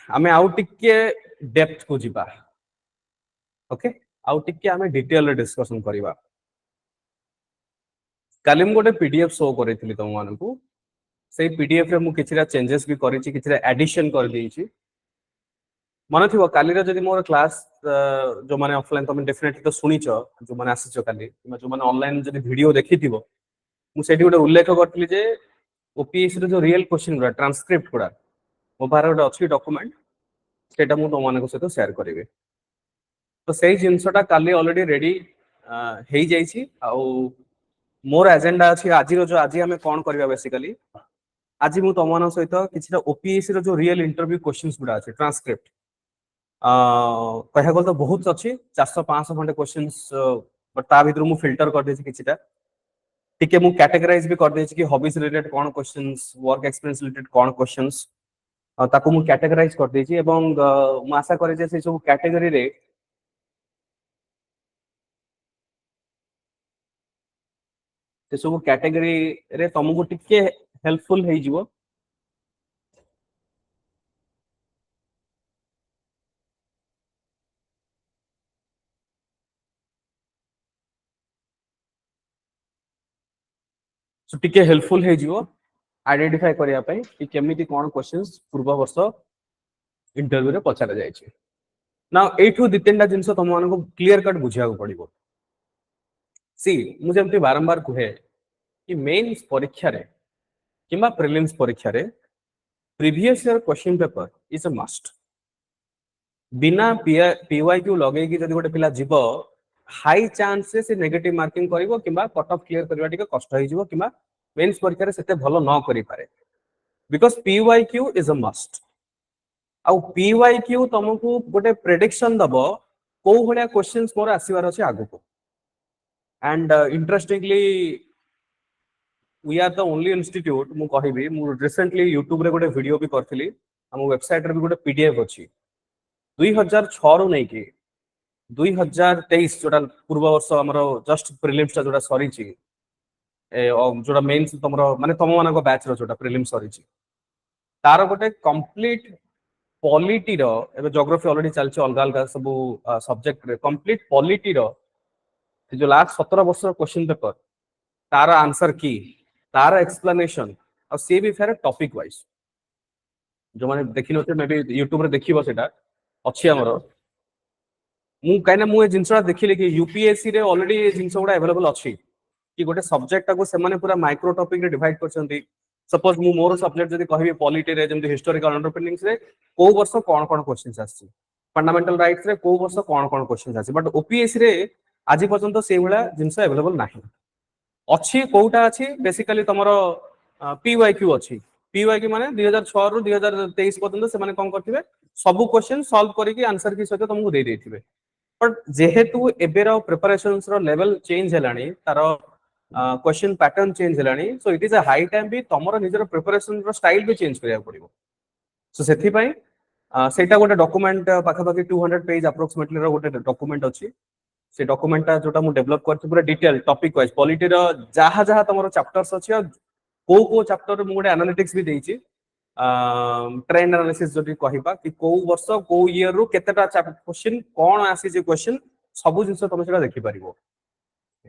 आमे आउ टिके डेप्थ को जिबा ओके आउ टिके आमे डिटेल रे डिस्कशन करिबा काली हम गोटे पीडीएफ शो करैथिली तुम मानकू से पीडीएफ रे मु किछरा चेंजेस भी करिछि किछरा एडिशन कर देइछि मन थिबो काली रे जदि मोर क्लास जो माने ऑफलाइन तुम डेफिनेटली तो सुनिछ जो माने आसीछ काली जो माने ऑनलाइन जदि वीडियो देखिथिबो मु सेठी गोटे उल्लेख करथिली जे ओपीएससी रे जो रियल क्वेश्चन गुडा ट्रांसक्रिप्ट गुडा मो पारे गोटे अछि डॉक्यूमेंट सेटा मु तुम मानको सहित शेयर करिवे तो सेही जिंसटा काली ऑलरेडी रेडी हेई जाईछि आ मोर एजेंडा अछि आज जो आज हमें कोन करबा बेसिकली आज मु तुम मान सहित किछटा ओपीएससी रो जो रियल इंटरव्यू क्वेश्चंस गुडा अछि ट्रांसक्रिप्ट कह गल तो बहुत अच्छी 400-500 खंडे क्वेश्चंस बट ता भीतर मु फिल्टर कर देछि किछटा टिके मु कैटेगराइज भी कर देछि कि हॉबीज रिलेटेड कोन क्वेश्चंस वर्क एक्सपीरियंस रिलेटेड कोन क्वेश्चंस ताको मु कैटेगराइज कर देछि एवं मु आशा करे जे से सब कैटेगरी रे से सब कैटेगरी रे तुमको टिके हेल्पफुल हेइ जिवो सो टिके हेल्पफुल हे जिवो आइडेंटिफाई करिया पई कि केमिति कोन क्वेश्चंस पूर्व वर्ष इंटरव्यू रे पछारा जाय छै नाउ एठू दी तीनटा जिंस तुम मानको क्लियर कट बुझिया को पड़िबो सी मु जेमति बारंबार कहे कि मेंस परीक्षा रे किबा प्रीलिम्स परीक्षा रे previous year question paper is a must बिना पीवाईक्यू लगे कि जदि गोटे पिला जीवो हाई चांस से नेगेटिव मार्किंग करिवो किबा कट ऑफ क्लियर करबा टिके कष्ट होई जिवो किबा मेंस परीक्षा रे सेते भलो न करि पारे because PYQ is a must आउ पीवाईक्यू तुमको गोटे प्रेडिक्शन दबो को भलिया क्वेश्चंस मोर आसीबार अछि आगु को and interestingly we are the only institute मु कहिबी मु रिसेंटली यूट्यूब रे गोटे वीडियो भी करथिली हम वेबसाइट रे भी गोटे पीडीएफ अछि 2006 रु नै कि 2023 जोटा पूर्व वर्ष हमरो जस्ट प्रीलिम्स जोटा सरी छि जोटा मेंस तमरो माने तम मानको बैच रो जोटा प्रीलिम्स सरी छि तार गोटे कंप्लीट पॉलिटी रो एबे ज्योग्राफी ऑलरेडी चलछि अलग अलग सब सब्जेक्ट रे कंप्लीट पॉलिटी रो जो लास्ट 17 वर्ष क्वेश्चन पेपर तार आंसर की तार एक्सप्लेनेशन और सी भी फेर टॉपिक वाइज जो माने देखि नते मे भी YouTube रे देखिबो सेटा अछि हमरो मु काइना मु ए जिंसटा देखिले कि यूपीएससी रे ऑलरेडी ए जिंस गुडा अवेलेबल अछि कि गोटे सब्जेक्ट को से माने पूरा माइक्रो टॉपिक रे डिवाइड करछंती सपोज मु मोर सब्जेक्ट जदी कहिबे पॉलिटी रे जेमति हिस्टोरिकल अंडरस्टैंडिंग्स रे को वर्ष कोन कोन क्वेश्चंस आछि फंडामेंटल राइट्स रे को वर्ष कोन कोन क्वेश्चंस आछि बट ओपीएससी रे आज पर्यंत से भला जिंस अवेलेबल नाही अछि कोउटा अछि बेसिकली तमरो पीवाईक्यू अछि पीवाईक्यू माने 2006 रु 2023 पर्यंत से माने कोन करथिबे सब क्वेश्चन सॉल्व करिकि आंसर की सहित तुमको दे देथिबे बट जेहेतु एबेर प्रिपरेशंस रो लेवल चेंज हेलानी तार क्वेश्चन पैटर्न चेंज हेलानी so it is a high time भी तमरो निजर प्रिपरेशन रो स्टाइल भी चेंज करिया पड़िबो सो सेथि पई सेटा गोटे डॉक्यूमेंट पाखा पाखी 200 पेज अप्रोक्सीमेटली रो गोटे डॉक्यूमेंट अछि से डॉक्यूमेंट ता जोटा मु डेवलप करछि पूरा डिटेल टॉपिक वाइज पॉलिटी रो जहा जहा तमरो चैप्टर्स अछि को चैप्टर मु गोटे एनालिटिक्स भी देछि ट्रेंड एनालिसिस जदि कहिबा कि को वर्ष को ईयर रो केतेटा क्वेश्चन कोन आसी जे क्वेश्चन सब जिंस तुम सेटा देखि परिबो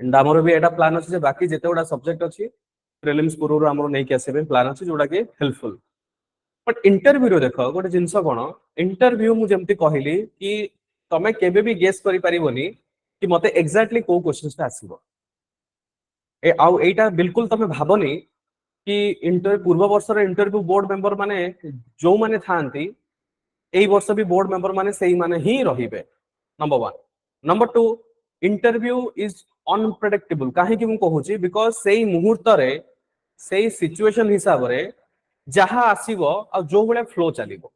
एंड हमरो भी एटा प्लान अछि जे बाकी जेते गोटा सब्जेक्ट अछि प्रीलिम्स पूर्व रो हमरो नै के आसीबे प्लान अछि जोटा के हेल्पफुल बट इंटरव्यू रो देखो गोटे जिंस कोन इंटरव्यू मु जेमति कहिली कि तमे केबे भी गेस करि परिबोनी कि मते एग्जैक्टली को क्वेश्चंस ता आसीबो ए आउ एटा बिल्कुल तमे भाबनी कि इंटर पूर्व वर्ष रे इंटरव्यू बोर्ड मेंबर माने जो माने थांती एई वर्ष भी बोर्ड मेंबर माने सेही माने ही रहिबे number 1 number 2 interview is unpredictable काहे कि मु कहूची बिकॉज़ सेही मुहूर्त रे सेही सिचुएशन हिसाब रे जहा आसीबो आ जो बळे फ्लो चलीबो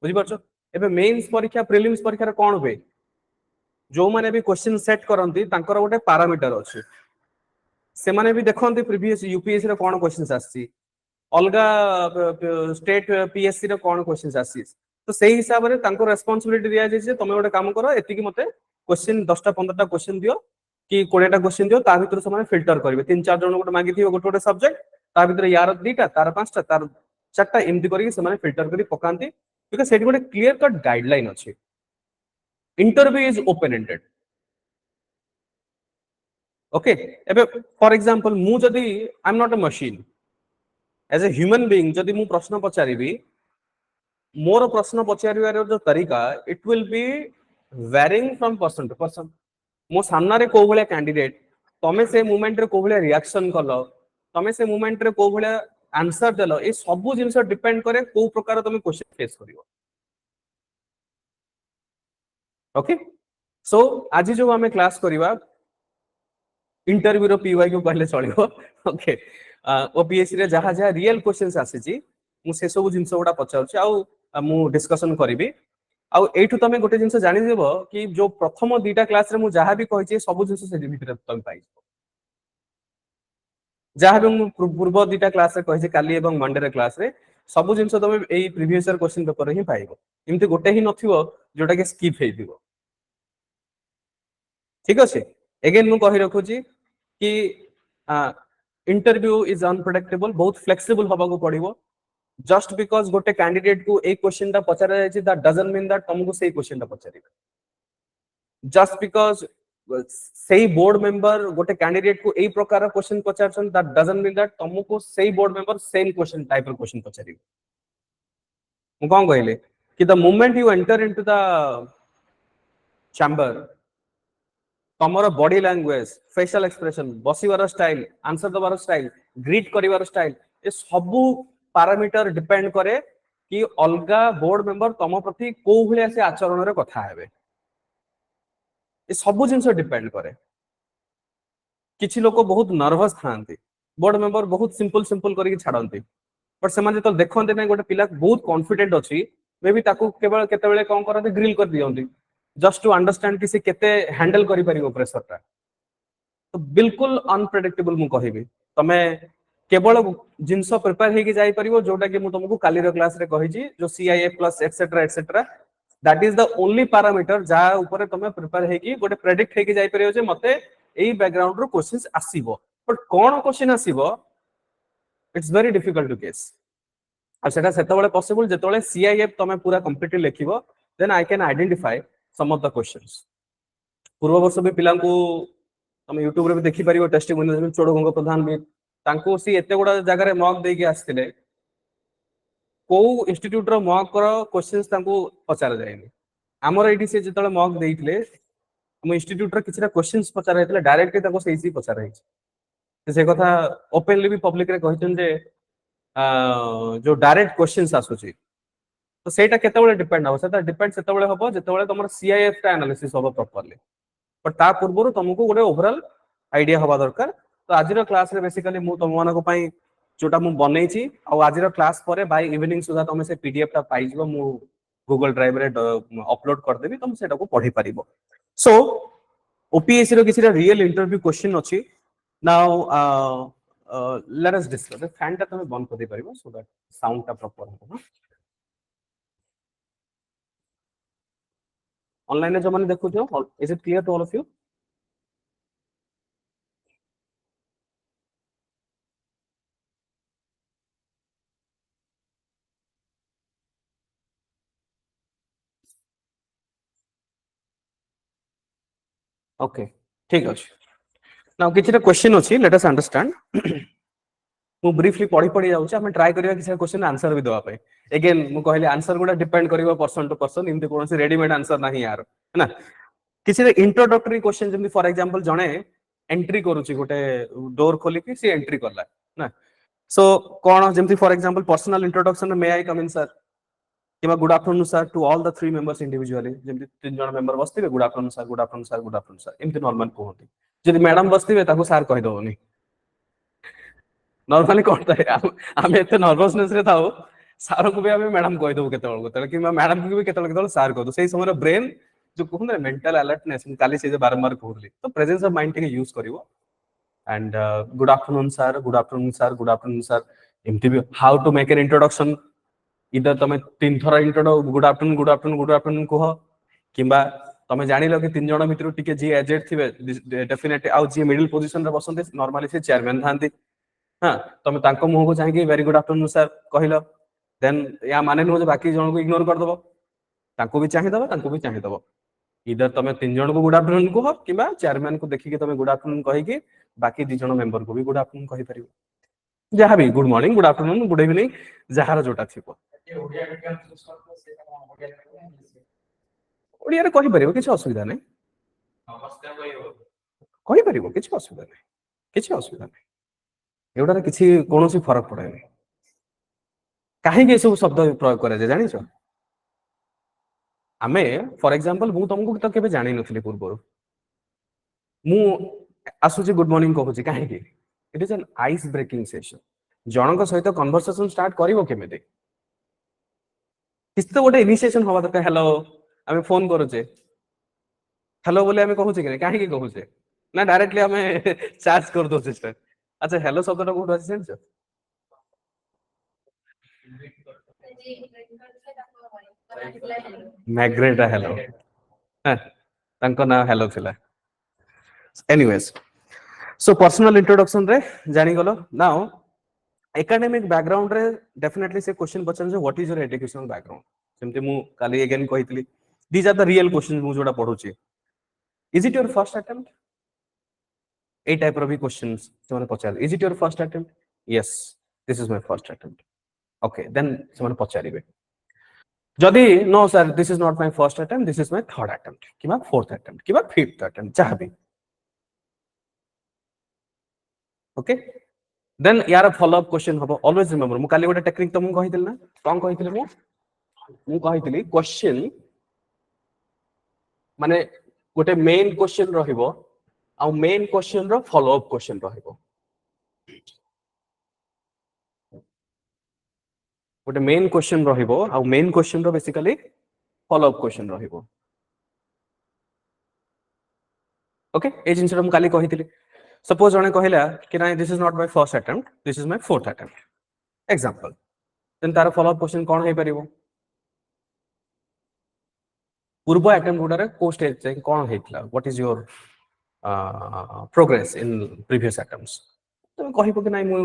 बुझि परछो एबे मेंस परीक्षा प्रीलिम्स परीक्षा रे कोन होय जो माने भी क्वेश्चन सेट करंती तांकर गोटे पैरामीटर अछि से माने भी देखंती प्रीवियस यूपीएससी रे कोन क्वेश्चंस आसी अलगा स्टेट पीएससी रे कोन क्वेश्चंस आसी तो सेही हिसाब रे तांको रेस्पोंसिबिलिटी दिया जे तमे गोटे काम करो एति कि मते क्वेश्चन 10टा 15टा क्वेश्चन दियो कि 20टा क्वेश्चन दियो ता भीतर से माने फिल्टर करबे 3-4 जण गोटे मागी थियो गोटे सब्जेक्ट ता भीतर यार 2टा तार 5टा तार 4टा एमदी करी से माने फिल्टर करी पकांती बिकॉज सेट गोटे क्लियर कट गाइडलाइन अछि interview is open ended okay एबे फॉर एग्जांपल मु जदी I am not a machine as a human being जदी मु प्रश्न पचारिबी मोर प्रश्न पचारिबार जो तरीका it will be varying from person to person मो सामना रे को भले कैंडिडेट तमे से मोमेंट रे को भले रिएक्शन कलो तमे से मोमेंट रे को भले आंसर देलो ए सब जिंस डिपेंड करे को प्रकार तमे क्वेश्चन फेस करिवो ओके सो आज जो हमें क्लास करिवा इंटरव्यू रो पीवाई को कहले चलिबो ओके ओपीएससी रे जहा जहा रियल क्वेश्चंस आसीची मु से सब जिंस गुडा पचाउची आ मु डिस्कशन करिवि आ एठु तमे गोटे जिंस जानि देबो कि जो प्रथम दुईटा क्लास रे मु जहा भी कहिची सब जिंस से भितर तमे पाइ जहा भी मु पूर्व दुईटा क्लास रे कहिची काली एवं मंडे रे क्लास रे सब जिंस तमे एई प्रीवियस ईयर क्वेश्चन पेपर रे ही पाइबो इमति गोटे ही नथिबो जोटा के स्किप हेइदिबो ठीक अछि अगेन मु कहि रखुची कि इंटरव्यू इज अनप्रेडिक्टेबल बहुत फ्लेक्सिबल हबा को पड़िबो जस्ट बिकॉज गोटे कैंडिडेट को एक क्वेश्चन ता पचारा जायछि दैट डजंट मीन दैट तुमको सेही क्वेश्चन ता पचारिबे जस्ट बिकॉज सेही बोर्ड मेंबर गोटे कैंडिडेट को एई प्रकार क्वेश्चन पचारछन दैट डजंट मीन दैट तुमको सेही board member same question type रो क्वेश्चन पचारिबे मु कोन कहले कि the moment you enter into the chamber तमरो बॉडी लैंग्वेज फेशियल एक्सप्रेशन बसीवार स्टाइल आंसर दबार स्टाइल ग्रीट करिवार स्टाइल ए सबु पैरामीटर डिपेंड करे कि अलगा बोर्ड मेंबर तम प्रति को भलिया से आचरण रे कथा हेबे ए सबु जिंस डिपेंड करे किछि लोक बहुत नर्वस थांती बोर्ड मेंबर बहुत सिंपल सिंपल करके छाडंती बट से माने तो देखंते नै गोटे पिला बहुत कॉन्फिडेंट अछि मे बी ताकू केवल केतेबेले कोन करते ग्रिल कर दियंती जस्ट टू अंडरस्टैंड कि से केते हैंडल करि परिबो प्रेशर ता तो बिल्कुल अनप्रेडिक्टेबल मु कहिबी तमे केवल जिंस प्रिपेयर हे कि जाई परिबो जोटा कि मु तुमको काली रो क्लास रे कहिजी जो CIA plus etcetera that is the only parameter जा ऊपर तमे प्रिपेयर हे कि गोटे प्रेडिक्ट हे कि जाई परिबो जे मते एई बैकग्राउंड रो क्वेश्चंस आसीबो बट कोन क्वेश्चन आसीबो it's very difficult to guess आ सेटा सेतबेले पॉसिबल जेतबेले सीआईएफ तमे पूरा कंप्लीटली लेखिबो then I can identify some of the questions पूर्व वर्ष भी पिला को हम यूट्यूब रे भी देखि परिबो टेस्टिमोनियल चोडगंग प्रधान भी तांको सी एते गुडा जगह रे मॉक देके आस्थिले को इंस्टीट्यूट रो मॉक रो क्वेश्चंस तांको पचार जायनी हमर एडी से जेतले मॉक देइथिले हम इंस्टीट्यूट रो किछरा क्वेश्चंस पचार हेतले डायरेक्टली तांको सेही पचार हेछि से कथा ओपनली भी पब्लिक रे कहितन जे जो डायरेक्ट क्वेश्चंस आसुची तो सेटा केतेबेले डिपेंड हो सेटा डिपेंड सेतेबेले हबो जेतेबेले तमर सीआईएफ टा एनालिसिस हबो प्रॉपर्ली बट ता पूर्वरु तुमको गोटे ओवरऑल आईडिया हबा दरकार तो आजिरो क्लास रे बेसिकली मु तुम मानको पई जोटा मु बनेछि आ आजिरो क्लास परे बाय इवनिंग सुधा तुम से पीडीएफ टा पाइ जबो मु गूगल ड्राइव रे अपलोड कर देबी तुम सेटा को पढी परिबो सो ओपीएससी रो किछरा रियल इंटरव्यू क्वेश्चन अछि now let us discuss fan टा तुम बंद कर दे परिबो सो दैट साउंड टा प्रॉपर हो ऑनलाइन जो माने देखु जो is it clear to all of you okay ठीक अछि नाउ किछरा क्वेश्चन अछि लेट अस अंडरस्टैंड मु ब्रीफली पढी पढी जाउछ हम ट्राई करिया किछरा क्वेश्चन आंसर भी देबा पय अगेन मु कहली आंसर गुडा डिपेंड करिवो पर्सन टू पर्सन इमते कोनसे रेडीमेड आंसर नाही यार है ना किसी इंट्रोडक्टरी क्वेश्चन जमी फॉर एग्जांपल जणे एंट्री करूची गोटे डोर खोली कि सी एंट्री करला ना सो कोन जमती for example personal introduction may I come in sir किबा good afternoon sir to all the three members individually जमती तीन जण मेंबर बसतिबे good afternoon sir good afternoon sir good afternoon sir इमती नॉर्मल कहती जदि मैडम बसतिबे ताको सर कहि दबोनी नॉर्मली कोन ताय हम एते नर्वसनेस रे थाओ सार को भी हमें मैडम कहि दबो केतल केतल कि मैडम को भी केतल सर कह दो सेही समय ब्रेन जो कहूँ मेंटल अलर्टनेस काली से बारंबार कहली तो प्रेजेंस ऑफ माइंड टे यूज करिवो and good afternoon sir good afternoon sir good afternoon sir एमती भी how to make an introduction इधर तमे तीन थरा intro good afternoon good afternoon good afternoon कह किबा तमे जानिलो कि तीन जण भितर टिके जी एजेड थिबे डेफिनेटली आउ जी मिडिल पोजीशन रे बसंते नॉर्मली से चेयरमैन थांती हां तमे तांको मुह को चाहि कि वेरी गुड आफ्टरनून सर कहिलो देन या माने नु जे बाकी जन को इग्नोर कर दबो तांको भी चाहि दबो तांको भी चाहि दबो इधर तमे तीन जन को गुड आफ्टरनून को किबा चेयरमैन को देखि के तमे गुड आफ्टरनून कहि के बाकी दी जन मेंबर को भी गुड आफ्टरनून कहि परिबो जहां भी good morning good afternoon good evening जहार जोटा थिबो ओडिया रे कहि परिबो किछ असुविधा नै कहि परिबो किछ असुविधा नै किछ असुविधा नै एउडा किछि कोनोसी फरक पड़े नै काहे के सब शब्द प्रयोग करे जे जानि छ आमे फॉर एग्जांपल मु तुमको तो केबे जानि नथिले पूर्व मु आसुची गुड मॉर्निंग कहूची काहे के it is an ice breaking session जनक सहित कन्वर्सेशन स्टार्ट करिवो केमेते किछ तो गोटे इनिशिएशन होबा दरकार हेलो आमे फोन करूचे हेलो बोले आमे कहूचे कि काहे के कहूचे ना डायरेक्टली आमे चार्ज कर दोचे सर अच्छा हेलो शब्दटा कोठ अछि सेंस मैग्रेटा हेलो हां तांको ना हेलो थिला एनीवेज सो पर्सनल इंट्रोडक्शन रे जानि गलो नाउ एकेडमिक बैकग्राउंड रे डेफिनेटली से क्वेश्चन पचन जे what is your educational background सेमते मु काली अगेन कहितली these are the real question मु जोडा पढुची is it your first attempt ए टाइप रो भी क्वेश्चंस सेमाने पचार is it your first attempt yes this is my first attempt okay then सेमाने पचारिबे जदि no sir this is not my first attempt this is my third attempt किबा fourth attempt किबा फिफ्थ अटेम्प्ट चाहबी okay then यार follow up question हबो always remember मु काली गोटे टेक्निक तुमको कहितल ना कोन कहितले मु कहितली क्वेश्चन माने गोटे मेन क्वेश्चन रहिबो आ मेन क्वेश्चन रो फॉलो अप क्वेश्चन रहिबो गोटे मेन क्वेश्चन रहिबो आ मेन क्वेश्चन रो बेसिकली फॉलो अप क्वेश्चन रहिबो ओके ए जिंस रो मु काली कहितली सपोज जने कहिला कि ना this is not my first attempt this is my fourth attempt example then तार फॉलो अप क्वेश्चन कोन हे परिबो पूर्व अटेम्प्ट गुडारे को स्टेज से कोन हेतला what is your progress in previous attempts तो कहिबो कि नाही मु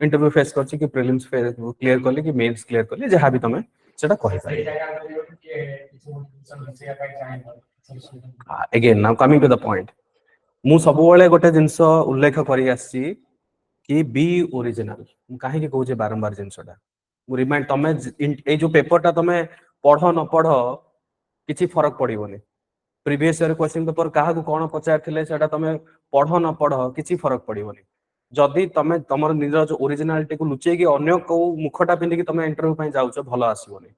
इंटरव्यू फेस करछि कि प्रीलिम्स फेस क्लियर करली कि मेंस क्लियर करली जहां भी तमे सेटा कहि पारे again now coming to the point मु सब बेले गोटे जिंस उल्लेख करि आछि कि बी ओरिजिनल मु काहे के कहू जे बारंबार जिंसटा मु रिमाइंड तमे ए जो पेपरटा तमे पढो न पढो किछि फरक पड़िबोनी प्रीवियस ईयर क्वेश्चन पेपर काहा को कोन पचार थिले सेटा तमे पढो न पढो किछि फरक पड़िबोनी जदि तमे तमर निज जो ओरिजिनालिटी को लुचै कि अन्य को मुखटा पिंदी कि तमे इंटरव्यू पय जाउछो भलो आसीबोनी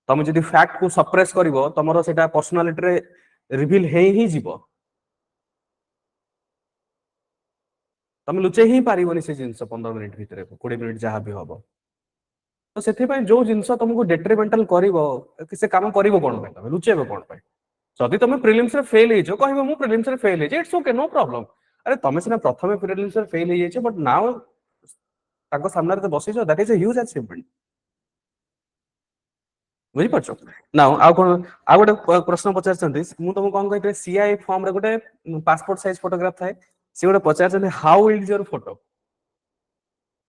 तमे जदि फैक्ट को सप्रेस करिवो तमरो सेटा पर्सनालिटी रे रिवील हे ही जीवो तमे लुचै ही पारिबोनी से जिंस 15 मिनिट भितरे 20 मिनिट जहां भी होबो तो सेथि पय जो जिंस तुमको डेट्रिमेंटल करिवो कि से काम करिवो कोन पय तमे लुचैबो कोन पय जदि तुम प्रिलिम्स रे फेल हेजो कहबो मु प्रिलिम्स रे फेल हेजे इट्स ओके नो प्रॉब्लम अरे तुम सिना प्रथमे प्रिलिम्स रे फेल हेजे बट नाउ ताको सामने रे बसिजो that is a huge achievement बुझि परछो नाउ आ कोन आ गोटे प्रश्न पचार छथि मु तुमको कोन कहिते सीआई फॉर्म रे गोटे पासपोर्ट साइज फोटोग्राफ थाए से गोटे पचार छथि हाउ इज योर फोटो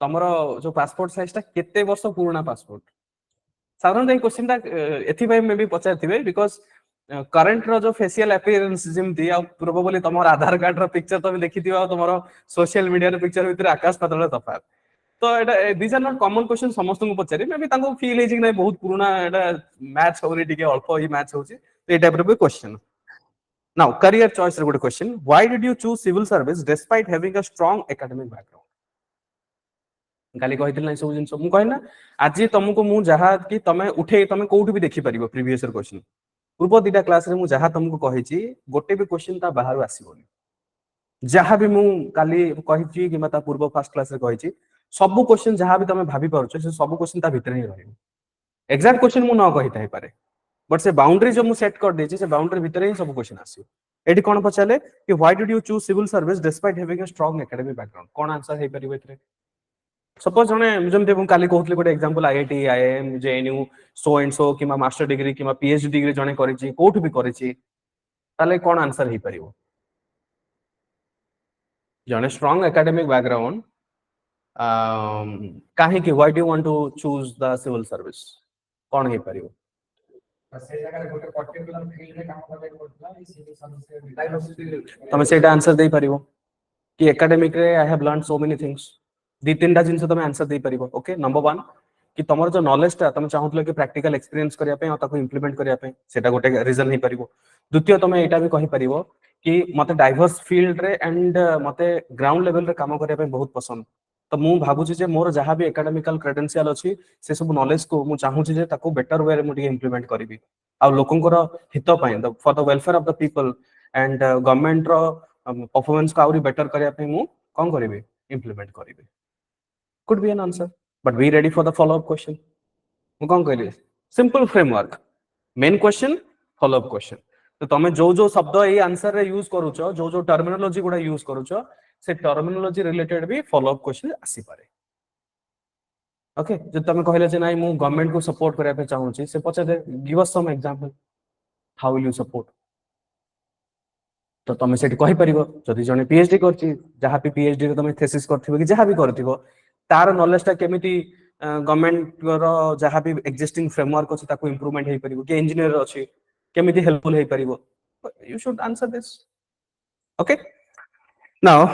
तमरो जो पासपोर्ट साइज ता केते वर्ष पुराना पासपोर्ट साधारण ए क्वेश्चन ता एथि भाई मे भी पचार थिबे बिकॉज़ करंट रो जो फेशियल अपीयरेंस जिमती आ प्रोबेबली तमर आधार कार्ड रो पिक्चर तमे देखिथिबा तमरो सोशल मीडिया रो पिक्चर भितर आकाश पाताल तफात तो एटा these are not common question समस्त को पचारि मे भी ताको फील हेजि नै बहुत पुराना एटा मैच होरी टिके अल्प ही मैच होची तो ए टाइप रो क्वेश्चन नाउ करियर चॉइस रो good question why did you choose civil service despite having a strong academic background काली कहिथिल नै सब जिंस मु कहना आज तुमको मु जहा कि तमे उठे तमे कोउठ भी देखि परिबो प्रीवियस क्वेश्चन पूर्व दिटा क्लास रे मु जहा तुमको कहिची गोटे भी क्वेश्चन ता बाहर आसीबोनी जहा भी मु काली कहिची कि मता पूर्व फर्स्ट क्लास रे कहिची सब क्वेश्चन जहा भी तमे भाबी पारुछो से सब क्वेश्चन ता भितर ही रहइबो एग्जैक्ट क्वेश्चन मु न कहि ताई पारे बट से बाउंड्री जो मु सेट कर देची से बाउंड्री भितर ही सब क्वेश्चन आसीबो एडी कोन पचाले कि why did you choose civil service despite having a strong academic background कोन आंसर हे परिबो एथरे सपोज जने जमते मु काली कहतले गोटे example IIT IIM JNU so and so किमा मास्टर डिग्री किमा पीएचडी डिग्री जने करिछि कोठ भी करिछि ताले कोन आंसर हे परिबो जने स्ट्रांग एकेडमिक बैकग्राउंड काहे कि why do you want to choose the civil service कोन हे परियो से जगह गोटे पर्टिकुलर फील्ड रे काम करे पड़ला ई सिविल सर्विस डायग्नोस्टिक तमे सेटा आंसर देई परिबो कि एकेडमिक रे I have learn so many things दी तीनटा जिंस तमे आंसर देई परिबो ओके नंबर 1 कि तमर जो नॉलेज ता तमे चाहतलो कि प्रैक्टिकल एक्सपीरियंस करिया पे आ ताको इंप्लीमेंट करिया पे सेटा गोटे रीजन हे परिबो द्वितीय तमे एटा भी कहि परिबो कि मते डाइवर्स फील्ड रे एंड मते ग्राउंड लेवल रे काम करिया पे बहुत पसंद तो मु भाबुची जे मोर जहां भी एकेडमिकल क्रेडेंशियल अछि से सब नॉलेज को मु चाहूची जे ताको बेटर वे रे मु इंप्लीमेंट करिवि आ लोकंकर हित पय for the welfare of the people and government रो परफॉर्मेंस को आउरी बेटर करिया पे मु कोन करिवि इंप्लीमेंट करिवि could be an answer but be ready for the follow up question मु कोन कहली simple framework main question follow up question तो तमे जो जो शब्द ए आंसर रे यूज करूछो जो जो टर्मिनोलॉजी गुडा यूज करूछो से टर्मिनोलॉजी रिलेटेड भी follow up question आसी पारे ओके जो तमे कहले जे नाही मु गवर्नमेंट को सपोर्ट करिया पे चाहूची से पछे दे give us some example how will you support तो तमे सेठी कहि परिबो जदि जने पीएचडी करची जहा पे पीएचडी रे तमे थीसिस करथिबो कि जहा भी करथिबो तार नॉलेज ता केमिति गवर्नमेंट रो जहा भी एक्जिस्टिंग फ्रेमवर्क अछि ताको इंप्रूवमेंट हे परिबो कि इंजीनियर अछि केमिति हेल्पफुल हे परिबो you should answer this okay now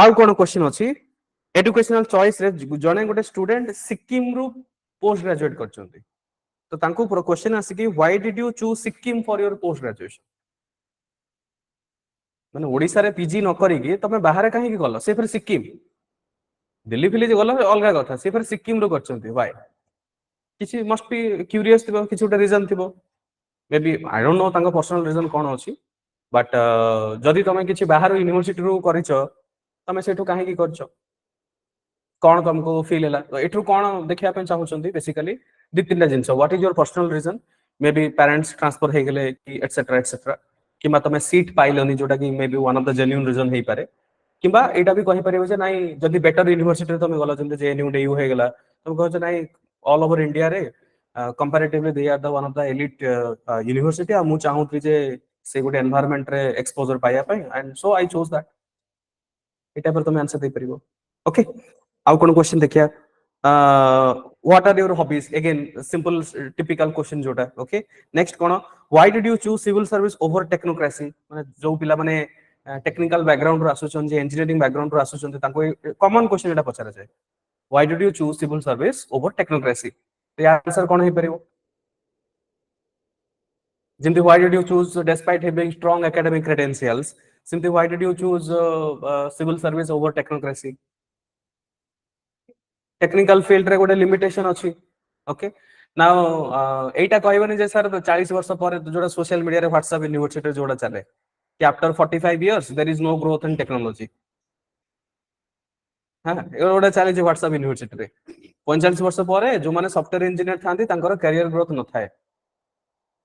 आउ कोन क्वेश्चन अछि एजुकेशनल चॉइस रे जने गोटे स्टूडेंट सिक्किम रु पोस्ट ग्रेजुएट करचंती तो तांको क्वेश्चन आसी कि why did you choose Sikkim for your post graduation माने ओडिसा रे पीजी न करी कि तमे बाहर काहे कि गलो से फिर सिक्किम दिल्ली फिली जे गलो अलगा कथा से फिर सिक्किम रो करचंती व्हाई किछि मस्ट बी क्यूरियस थिबो किछि उटा रीजन थिबो may be I don't know तांको पर्सनल रीजन कोन अछि बट जदि तमे किछि बाहर यूनिवर्सिटी रो करिचो तमे सेठो काहे कि करचो कोन तुमको फील हला तो एठु कोन देखिया पे चाहउचंती बेसिकली दि तीनटा जिंस what is your personal reason may be parents transfer हे गेले कि एटसेट्रा किमा तमे सीट पाइलोनी जोटा कि may be one of the genuine reason हे पारे किबा एटा भी कहि परिबो जे नाही जदि बेटर यूनिवर्सिटी तमे गलो जंते जेएनयू डेयू हे गेला तमे कहछ नाही ऑल ओवर इंडिया रे comparatively they are the one of the elite university आ मु चाहूती जे से गुड एनवायरनमेंट रे एक्सपोजर पाया पय and so I chose that एटा पर तमे आंसर दे परिबो ओके आउ कोन क्वेश्चन देखिया what are your hobbies again simple typical question जोटा ओके नेक्स्ट कोन why did you choose civil service over technocracy माने जो पिला माने टेक्निकल बैकग्राउंड रो आसुचन जे इंजीनियरिंग बैकग्राउंड रो आसुचन ताको कॉमन क्वेश्चन एटा पछारा जाय why did you choose civil service over technocracy तो आंसर कोन हे परिबो जिंती why did you choose despite having strong academic credentials simply why did you choose civil service over technocracy technical field रे गोटे limitation अछि ओके नाउ एटा कहबनी जे sir 40 वर्ष पर जोडा सोशल मीडिया रे व्हाट्सएप यूनिवर्सिटी जोडा चले कि after 45 years there is no growth in technology हां एटा चले जे व्हाट्सएप यूनिवर्सिटी रे 45 वर्ष पर जो माने सॉफ्टवेयर इंजीनियर थांती तांकर करियर ग्रोथ न थाए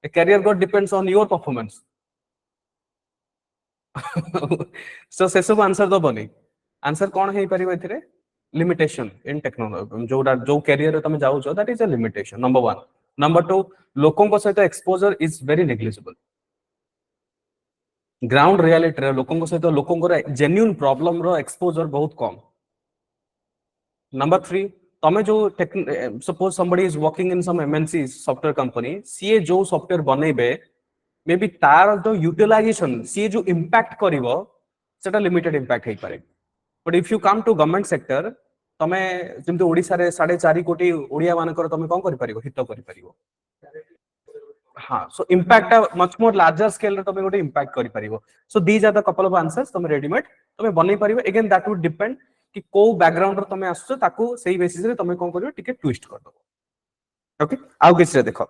a career growth depends on your performance so से सब आंसर दो बनी आंसर कोन हे परिबो एथिरे limitation in technology जो career रे तमे जाउ છો that is a limitation number 1 number 2 लोकन को सहित exposure is very negligible ground reality रे लोकन को सहित लोकन को genuine problem रो exposure बहुत कम number 3 तमे जो suppose somebody is working in some MNC software company सीए जो सॉफ्टवेयर बनेबे मे बी तार जो यूटिलाइजेशन सीए जो इंपैक्ट करिवो सेटा लिमिटेड इंपैक्ट हे पारे but if you come to government sector तमे जेमते ओडिसा रे 4.5 कोटी ओडिया मानकर तमे कोन करि परिबो हित करि परिबो हां so impact much more larger scale रे तमे गोटे इंपैक्ट करि परिबो so these are the couple of answers तमे रेडीमेड तमे बनै परिबो अगेन दैट वुड डिपेंड कि को बैकग्राउंड रे तमे आसछो ताको सेही बेसिस रे तमे कोन करियो टिके ट्विस्ट कर दो ओके आउ किछ रे देखो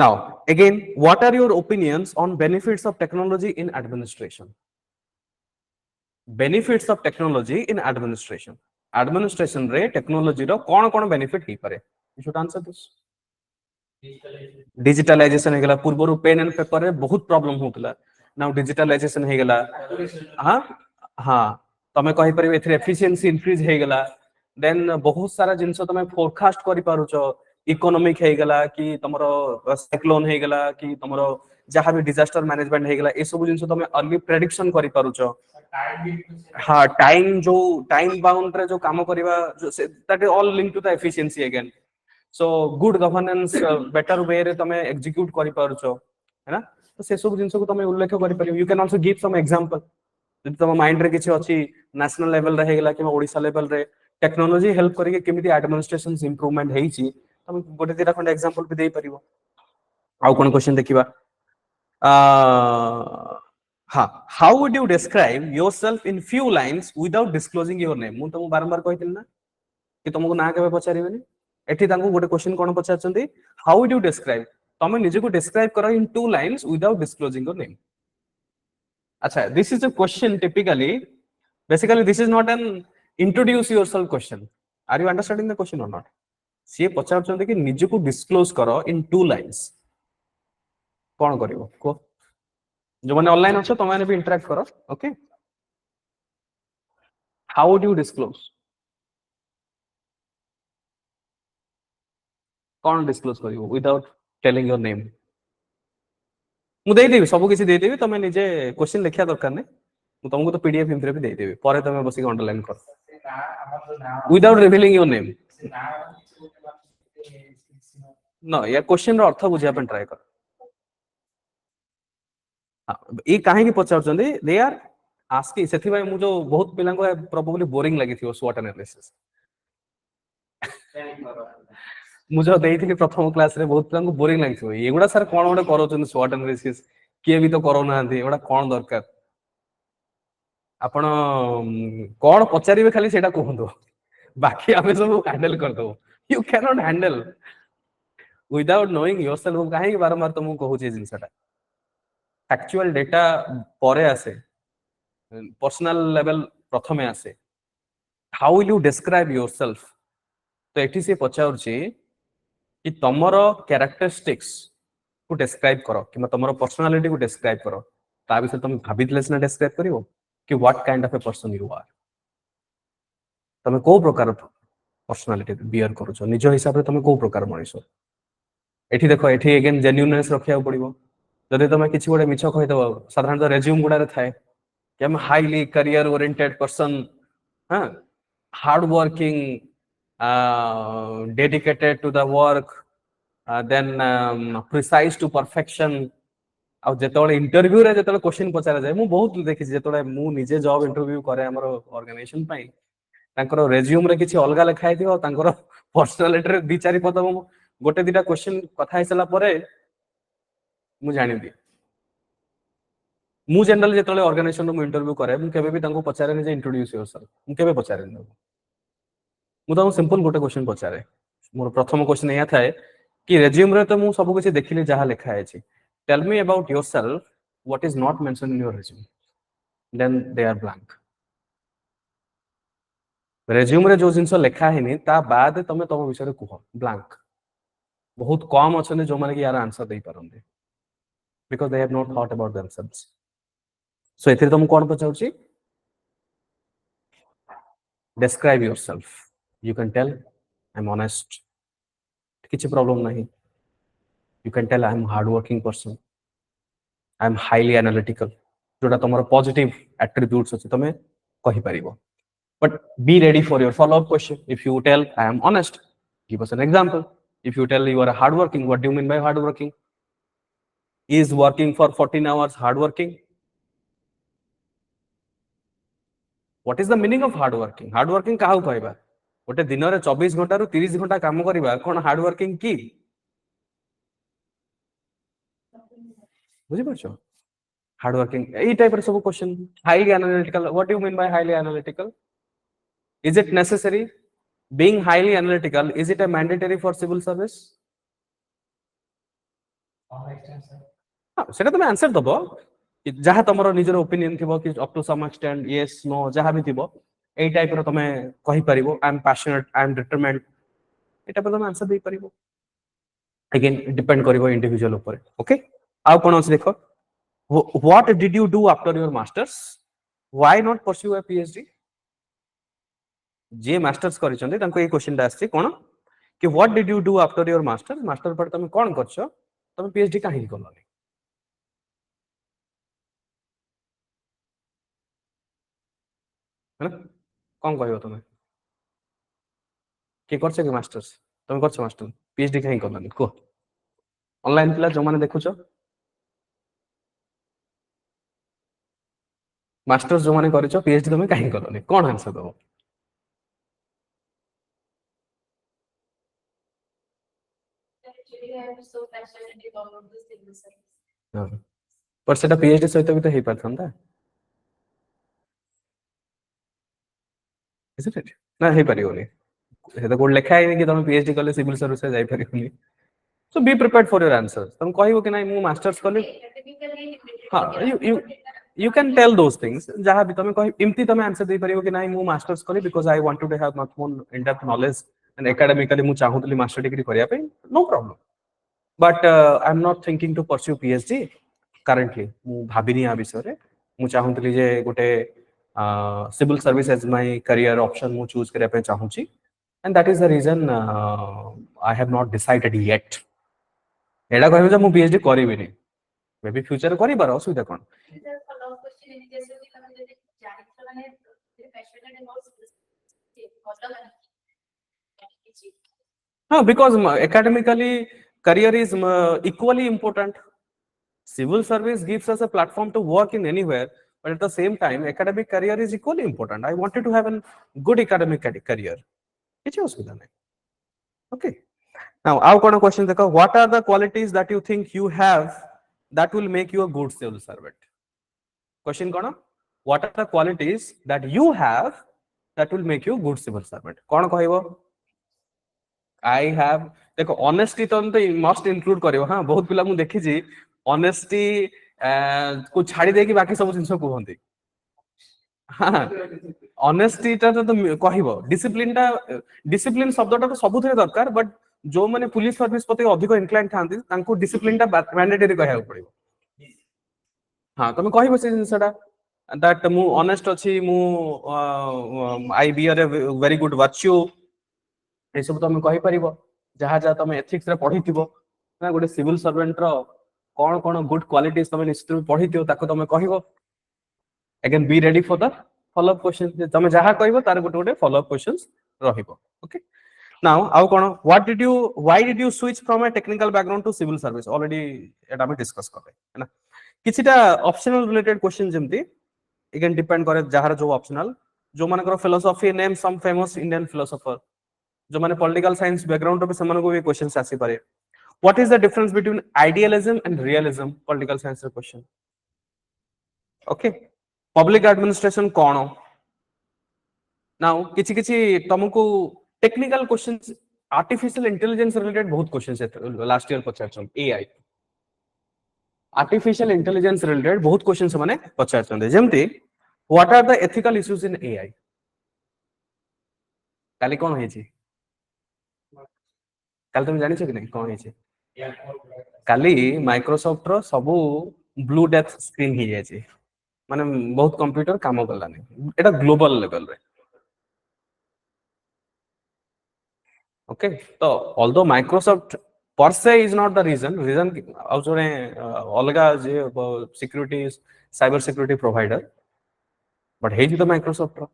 now again what are your opinions on benefits of technology in administration benefits of technology in administration रे technology रो कोन benefit ही पारे you should answer this digitalization हे गेला पूर्व पेन एंड पेपर रे बहुत प्रॉब्लम होतला नाउ digitalization हे गेला हां हां तमे कहि परिबे एथि एफिशिएंसी इंक्रीज हे गेला देन बहुत सारा जिंस तमे फोरकास्ट करि पारुचो इकोनॉमिक हे गेला कि तमरो साइक्लोन हे गेला कि तमरो जहां भी डिजास्टर मैनेजमेंट हे गेला ए सब जिंस तमे अर्ली प्रेडिक्शन करि पारुचो हाँ टाइम बाउंड रे जो काम करवा that is all link to the efficiency again so good governance better way रे तमे एग्जीक्यूट करि पारुछो है ना तो से सब जिंस को तमे उल्लेख करि परियो you can also give some example जदि तम माइंड रे किछि अछि नेशनल लेवल रे हेगला कि ओडिसा लेवल रे टेक्नोलॉजी हेल्प करिके केमिति एडमिनिस्ट्रेशन इंप्रूवमेंट हेइछि तमे गोटे दिटा खंड एग्जांपल भी देई परियो आउ कोन क्वेश्चन देखिबा हाँ how would you describe yourself in few lines without disclosing your name मु तुमको बारंबार कहिथिल ना कि तुमको ना केबे पचारिबेनी एठी तांको गोटे क्वेश्चन कोन पचारचंदी हाउ वुड यू डिस्क्राइब तमे निजे को डिस्क्राइब करो in two lines without disclosing your name अच्छा this is a question typically basically this is not an introduce yourself question are you understanding the question और not सी पचारचंदी कि निजे को डिस्क्लोज करो इन टू लाइन्स कोन करिवो को जो मैंने ऑनलाइन अच्छो तो मैंने भी इंटरेक्ट करो okay how would you disclose कौन डिस्क्लोज करिवो विदाउट टेलिंग योर नेम मु देई देबी सब किछि देई देबी तमे निजे क्वेश्चन लिखिया दरकार नै मु तुमको तो पीडीएफ इम्प्रे भी देई देबी परे तमे बसी अंडरलाइन कर without revealing your name no या क्वेश्चन रो अर्थ बुझिया पे ट्राई कर ए काहे की पचारचंदी दे आर आस्किंग सेथि भाई मु जो बहुत पिला को प्रोबेबली बोरिंग लागि थियो स्वॉट एनालिसिस मु जो देइथिली प्रथम क्लास रे बहुत पिला को बोरिंग लागि थियो एगुडा सर कोन ओडे करोचन स्वॉट एनालिसिस के भी तो करो ना आंती एगुडा कोन दरकार आपण कोन पचारिबे खाली सेटा कहंदो बाकी आमे सब हैंडल कर दो you can not handle without knowing yourself काहे बारंबार तुमको कहू जे जिंसटा फैक्चुअल डेटा परे आसे पर्सनल लेवल प्रथमे आसे how will you describe yourself तो एठी से पचाउछि कि तमरो कैरेक्टरिस्टिक्स को डिस्क्राइब करो कि तमरो पर्सनालिटी को डिस्क्राइब करो ता विषय तुम भाबितले सिना डिस्क्राइब करिवो कि what kind of a person you are तमे को प्रकार पर्सनालिटी बियर करूछो निज हिसाब रे तमे को प्रकार मनिसो एठी देखो एठी अगेन जेन्युइननेस रखिया पड़िवो जदि तमे किछि गोटे मिछ कहि दबो साधारणतः रेज्यूम गुडा रे थाए कि हम हाईली करियर ओरिएंटेड पर्सन हां hard working dedicated to the work then precise to perfection आ जेतोले इंटरव्यू रे जेतोले क्वेश्चन पचारा जाय मु बहुत देखि जेतोले मु निजे जॉब इंटरव्यू करे हमर ऑर्गेनाइजेशन पई तांकर रेज्यूम रे किछि अलगा लिखाइ दियो तांकर पर्सनालिटी रे दि चारि पद गोटे दिटा क्वेश्चन कथा हिसला परे मु जानि दि मु जनरल जेतोले ऑर्गेनाइजेशन रो इंटरव्यू करे मु केबे भी तांको पचारे जे इंट्रोड्यूस योरसेल्फ मु केबे पचारे मु तो सिंपल गोटे क्वेश्चन पचारे मोर प्रथम क्वेश्चन या थाए कि रेज्यूम रे तो मु सब किछि देखिली जहा लिखा है tell me about yourself what is not mention in your resume then they are blank resume रे जो जिंस लिखा है नी ता बाद तमे तम विषय रे कुह ब्लैंक बहुत कम अछने जो माने कि यार आंसर दे परंदे because they have not thought about themselves so एथिरे तुम कोन पचाउची describe yourself you can tell I'm honest किछि प्रॉब्लम नहीं you can tell I'm hard working person I'm highly analytical जोटा तमरो पॉजिटिव एट्रिब्यूट्स अछि तमे कहि परिबो but be ready for your follow up question if you tell I am honest give us an example if you tell you are hard working what do you mean by hard working is working for 14 hours hard working what is the meaning of hard working काहु कहबा गोटे दिन रे 24 घंटा रु 30 घंटा काम करबा कोन hard working की बुझि परछो हार्ड वर्किंग ए टाइप रे sub question highly analytical what do you mean by highly analytical is it necessary being highly analytical is it a mandatory for civil service सेटा तुम आंसर दबो जहाँ तुम निजर ओपिनियन थी कि up to some extent yes no जहाँ भी थी ए टाइप रो तुम कहि परिबो I am passionate I am determined ए टाइप तुम आंसर दे परिबो अगेन डिपेंड करिवो इंडिविजुअल ऊपर ओके आउ कोन अछि देखो what did you do after your masters why not pursue a PhD जे मास्टर्स करिसंते तांको ए क्वेश्चन दा आछि कोन कि what did you do after your masters master पर तुम कोन करछो तुम पीएचडी काहे करलो है ना कौन कहबो तुम के करछ कि मास्टर्स तुम करछ मास्टर पीएचडी कहीं करलानी को ऑनलाइन पिला जो माने देखुछ मास्टर्स जो माने करछ पीएचडी तुम कहीं करलानी कौन आंसर दबो हाँ। पर सेटा पीएचडी सहित भी तो हेई पारथंता isn't it ना हेई परियोनी सेटा कोड लेखा है कि तुम पीएचडी करले सिविल सर्विस जाई परियोनी so be prepared for your answer तुम कहबो कि नहीं मु मास्टर्स करले हां you can tell those things जहां भी तुम कहि इमती तुम आंसर दे परियो कि नहीं मु मास्टर्स करले because I wanted to have much more in depth knowledge and academically मु चाहूतली मास्टर डिग्री करिया पे no problem but I am not thinking to pursue PhD currently मु भाबिनी आ विषय रे मु चाहूतली जे गोटे civil service as my career option मु चूज करिया पे चाहूची and that is the reason I have not decided yet एडा कहबे जे मु पीएचडी करिबिनी मे बी फ्यूचर करि बार असुविधा कोन हां because academically career is equally important civil service gives us a platform to work in anywhere but at the same time academic career is equally important I wanted to have a good academic career किछ असुविधा नै okay now our kind of question देखो what are the qualities that you think you have that will make you a good civil servant question cone what are the qualities that you have that will make you good civil servant cone कहइबो I have देखो honesty तो must include करियो हां बहुत पिला मु देखि जी honesty को छाडी दे कि बाकी सब जिंस को होंती हां honesty ता तो कहइबो discipline शब्दटा तो सबुथिरे दरकार बट जो माने पुलिस सर्विस प्रति अधिक इनक्लाइन थांती तांको डिसिप्लिन ता मैंडेटरी कहया पड़िबो हां तुम कहइबो से जिंसटा दैट मु ऑनेस्ट अछि मु I bear a very good virtue ए सब तुम कहि परिबो जहा जहा तुम एथिक्स रे पढिथिबो ना गोटे सिविल सर्वेंट रो कोन कोन गुड क्वालिटीज तुम निश्चित पढिथिबो ताको तुम कहिबो again be ready for the follow up question तुम जहा कहइबो तार गोटे गोटे फॉलो अप क्वेश्चंस रहिबो ओके नाउ आउ कोन what did you why did you switch from a technical background to civil service already एटा हम डिस्कस करबे है ना किछिटा ऑप्शनल रिलेटेड क्वेश्चन जेमती अगेन डिपेंड करे जहार जो ऑप्शनल जो मानकर philosophy name some famous Indian philosopher जो माने पॉलिटिकल साइंस बैकग्राउंड पे समन को भी क्वेश्चंस आसी पारे what is the difference between idealism and realism political science question okay public administration कोन नाउ किछि किछि तुमको technical questions artificial intelligence related बहुत क्वेश्चंस है लास्ट ईयर पचार एआई आर्टिफिशियल इंटेलिजेंस रिलेटेड बहुत क्वेश्चंस माने पचार चंदे जेमती what are the ethical issues in AI काली कोन होई छी काल तुम जानि छ कि नहीं कोन होई छी काली माइक्रोसॉफ्ट रो सब ब्लू डेथ स्क्रीन ही जाय छी माने बहुत कंप्यूटर काम करला नहीं एटा ग्लोबल लेवल रे ओके तो although Microsoft per se is not the reason आउ जोने अलगा जे security cyber security provider but हे जी तो माइक्रोसॉफ्ट रो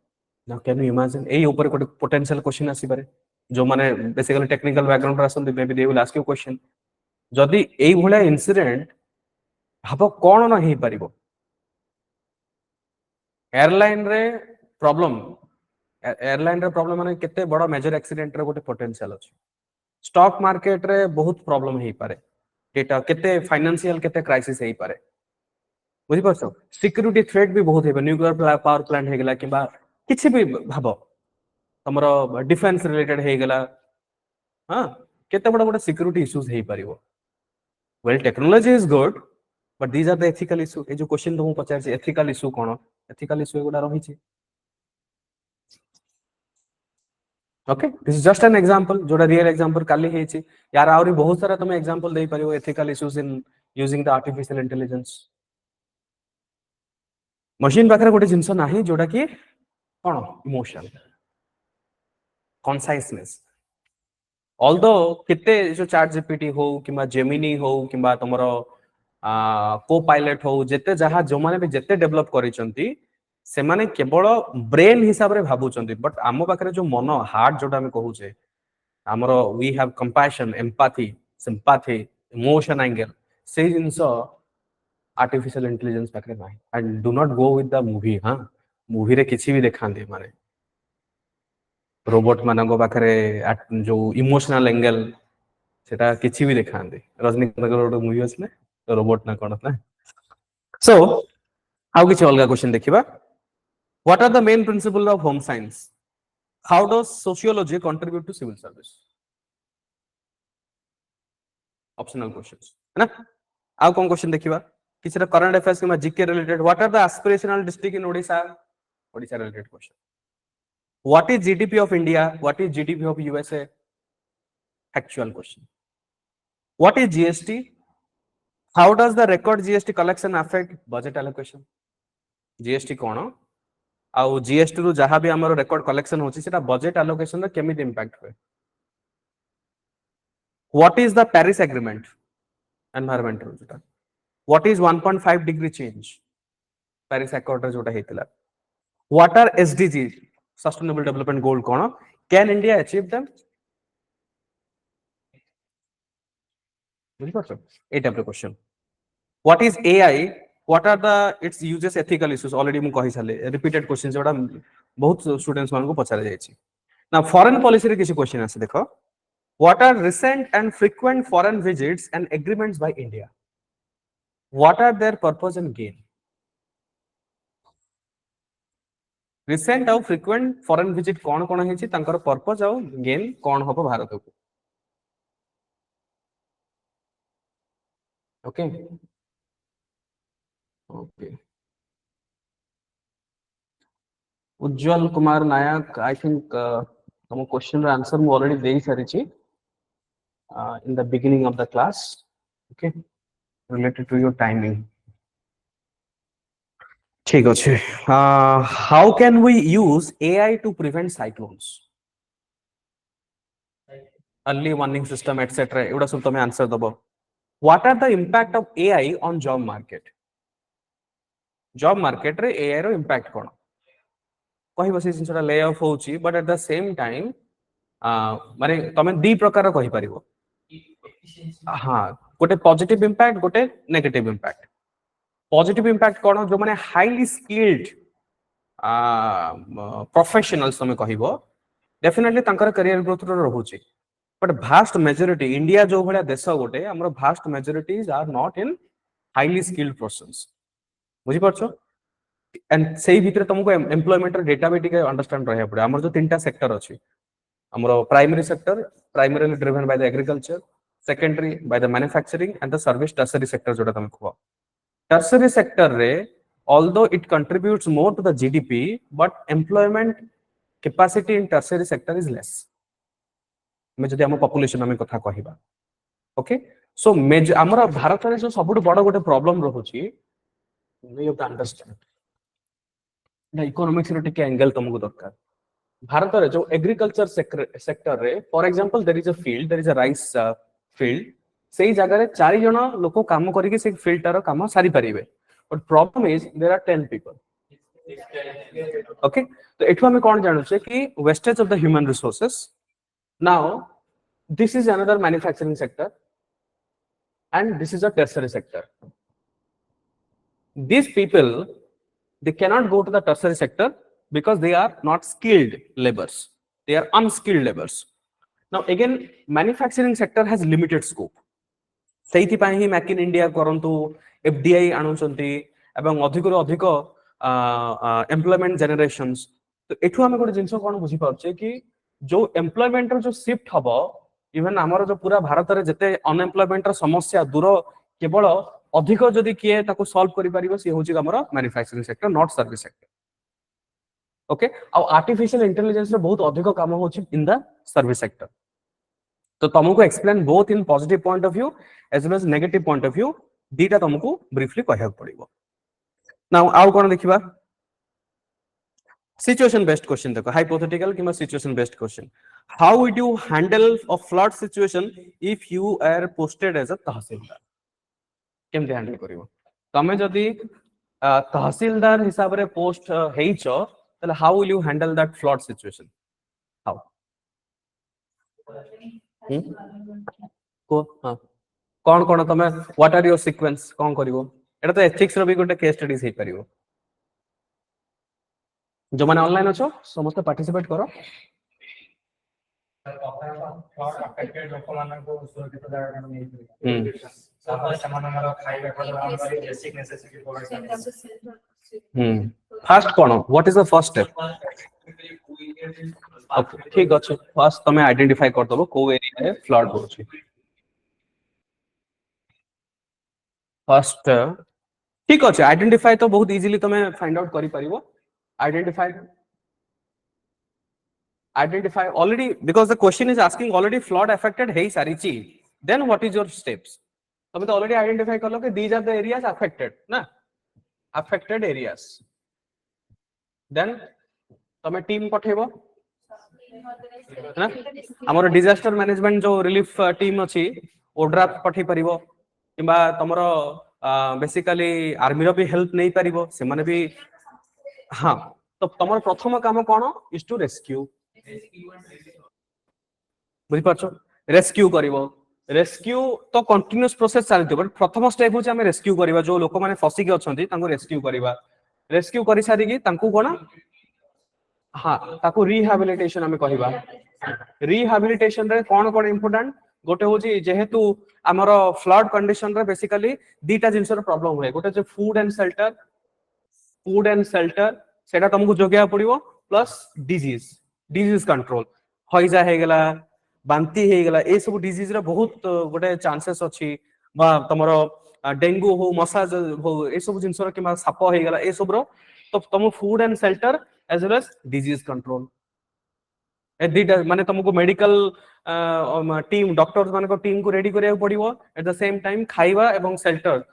नाउ कैन यू इमेजिन ए ऊपर कोटे पोटेंशियल क्वेश्चन आसी पारे जो माने बेसिकली टेक्निकल बैकग्राउंड आसन may be they will ask you question जदी एई भले इंसिडेंट भाबो कोन न हे परिबो एयरलाइन रे प्रॉब्लम एयरलाइन रे प्रॉब्लम माने केते बड़ मेजर एक्सीडेंट रे गोटे पोटेंशियल अछि स्टॉक मार्केट रे बहुत प्रॉब्लम हे पारे डेटा केते फाइनेंशियल केते क्राइसिस हे पारे बुझि परछो सिक्योरिटी थ्रेट भी बहुत हे न्यूक्लियर पावर प्लांट हे गेला किबा किछि भी भाबो हमरो डिफेंस रिलेटेड हे गेला हां केते बड़ बड़ सिक्योरिटी इश्यूज हे परिबो well technology is good but these are the ethical issue ए जो क्वेश्चन तुम पचार छी एथिकल इश्यू कोन एथिकल इश्यू एगुडा रही छी okay this is just an example जोडा रियल एग्जांपल काली हे छी यार आउरी बहुत सारा तुम एग्जांपल देई परिबो ethical issues in using the artificial intelligence machine पाखरे गोटे जिंस नाही जोडा की कोन इमोशन कॉन्साइसनेस ऑल्दो किते जो चैट जीपीटी हो किबा जेमिनी हो किबा तमरो को पायलट हो जेते जहा जो माने भी जेते डेवलप करिसंती से माने केवल ब्रेन हिसाब रे भाबुचंदी बट आम पाखरे जो मन हार्ट जोटा हम कहूचे आमर we have compassion empathy sympathy emotion angle से जिंस आर्टिफिशियल इंटेलिजेंस पाखरे नाही and do not go with the movie हां मूवी रे किछि भी देखांदे माने रोबोट मानक पाखरे जो इमोशनल एंगल सेटा किछि भी देखांदे रजनीकांत गोटे मूवी असले रोबोट ना कोन ना सो आउ किछि अलगा क्वेश्चन देखिबा what are the main principle of home science how does sociology contribute to civil service optional questions है ना आउ कोन क्वेश्चन देखिबा किछि करंट अफेयर्स किमा GK related what are the aspirational district in Odisha Odisha related question what is GDP of India what is GDP of USA actual question what is gst how does the record gst collection affect budget allocation gst कोन आउ GST रु जहां भी हमर record collection होची सेटा budget allocation रे केमिति impact होय what is the Paris agreement environmental जोटा what is 1.5 degree change Paris accord रे जोटा हेतिला what are SDG sustainable development goal कोन कैन इंडिया अचीव देम बुझि परछो ए टाइप रे question what is AI what are the its uses ethical issues already मु कहि साले रिपीटेड क्वेश्चन जोटा बहुत स्टूडेंट्स मान को पचारे जायछि ना फॉरेन पॉलिसी रे किछि क्वेश्चन आसे देखो what are recent and frequent foreign visits and agreements by India what are their purpose and gain recent और फ्रीक्वेंट फॉरेन विजिट कोन कोन हेछि तांकर पर्पस और गेन कोन हबो भारत को okay okay Ujjwal Kumar Nayak I think तुम क्वेश्चन रा आंसर मु ऑलरेडी देई सारी छी in the beginning of the class okay related to your timing ठीक अछि how can we use AI to prevent cyclones early warning system etcetera एडा सब तुम आंसर दबो what are the impact of AI on job market रे AI रो impact कोन कहबो से जिनसटा ले ऑफ होची but at the same time माने तमे दी प्रकार कहि परिबो हां गोटे पॉजिटिव इंपैक्ट गोटे नेगेटिव इंपैक्ट पॉजिटिव इंपैक्ट कोन जो माने हाईली स्किल्ड प्रोफेशनल्स तमे कहबो डेफिनेटली तांकर करियर ग्रोथ रो रहूची बट भास्ट मेजॉरिटी इंडिया जो भलिया देश गोटे हमर vast majorities are not in highly skilled persons बुझी परछो एंड सेही भितर तुमको एम्प्लॉयमेंट डेटा भी टिके अंडरस्टैंड रहया पड़े हमर जो तीनटा सेक्टर अछि हमर primary sector primarily driven by the agriculture secondary by the manufacturing and the service tertiary sector जोटा तुम कहो टर्सरी सेक्टर रे although it contributes more to the gdp but employment capacity in tertiary sector is less मैं जदि हम population में कथा कहिबा okay so हमर भारत रे जो सबुठ बड़ गोटे प्रॉब्लम रहउची we have to understand the economics रे टिके एंगल तुमको दरकार भारत रे जो एग्रीकल्चर सेक्टर रे for example there is a field there is a rice field सेही जगह रे 4 जण लोक काम करिके से फील्ड तार काम सारी परिबे but problem is there are 10 people okay तो एठु हम कोन जानु छे कि wastage of the human resources now this is another manufacturing sector and this is a tertiary sector these people they cannot go to the tertiary sector because they are not skilled laborers they are unskilled laborers now again manufacturing sector has limited scope सेइथि पाई ही make in India करंतु FDI आणुचंती एवं अधिक रो अधिक employment generations तो एठु हम गोटे जिंस कोन बुझी पाउछे कि जो एम्प्लॉयमेंट रो जो शिफ्ट हबो इवन हमर जो पूरा भारत रे जते अनएम्प्लॉयमेंट रो समस्या दूर केवल अधिक जदि किए ताको सॉल्व करि परिबो से होची हमर manufacturing sector not service sector okay आ आर्टिफिशियल इंटेलिजेंस रे बहुत अधिक काम होची इन द सर्विस सेक्टर तो तुमको explain both in positive point of view as well as negative point of view दीटा तुमको ब्रीफली कहया पड़िबो नाउ आउ कोन देखिबा सिचुएशन बेस्ड क्वेश्चन देखो हाइपोथेटिकल किमा situation based question how would you handle a flood situation if you are posted as a tahsildar केमते हैंडल करिवो तमे जदी तहसीलदार हिसाब रे पोस्ट हेइच ताले how will you handle that flood situation how को हां कोन कोन तमे व्हाट आर योर सीक्वेंस कोन करिवो एटा तो एथिक्स रो भी गोटे केस स्टडीज हे परिवो जो माने ऑनलाइन अछो समस्त पार्टिसिपेट करो fast cone what is the first step okay ठीक अछि फर्स्ट तमे आइडेंटिफाई कर दबो को एरिया रे फ्लड होछि फर्स्ट ठीक अछि आइडेंटिफाई तो बहुत इजीली तमे फाइंड आउट करि परिवो identify already because the question is asking already flood affected hey sarichi then what is your steps तमे तो already identify करलो कि these are the areas affected ना affected areas then तमे टीम पठेबो ना हमर डिजास्टर मैनेजमेंट जो रिलीफ टीम अछि ओड्राफ्ट पठे परिबो किबा तमरो बेसिकली आर्मी रो भी हेल्प नै परिबो से माने भी हां तो तमर प्रथम काम कोन इज टू रेस्क्यू बुझी पाछो रेस्क्यू करिवो रेस्क्यू तो कंटीन्यूअस प्रोसेस चलतो बट प्रथम स्टेप होचे हम रेस्क्यू करिवा जो लोक माने फसी के अछंती तांको रेस्क्यू करिवा रेस्क्यू करि सारी कि तांको कोन हां ताको रिहैबिलिटेशन हमें कहिबा रिहैबिलिटेशन रे कोन कोन इंपोर्टेंट गोटे होची जेहेतु हमर फ्लड कंडीशन रे बेसिकली दीटा जिंस रो प्रॉब्लम होय गोटे जे फूड एंड शेल्टर सेटा तुमको जोगिया पड़िबो प्लस डिजीज कंट्रोल हइजा हे गेला बांती हे गेला ए सब डिजीज रे बहुत गोटे चांसेस अछि बा तमरो डेंगू हो मशा हो ए सब जिंस रो किमा साप हे गेला ए सब रो तो तुम food and shelter as well as disease control ए दीटा माने तुमको मेडिकल टीम डॉक्टर्स माने को टीम को रेडी करिया पड़िबो एट द सेम टाइम खाइबा एवं शेल्टर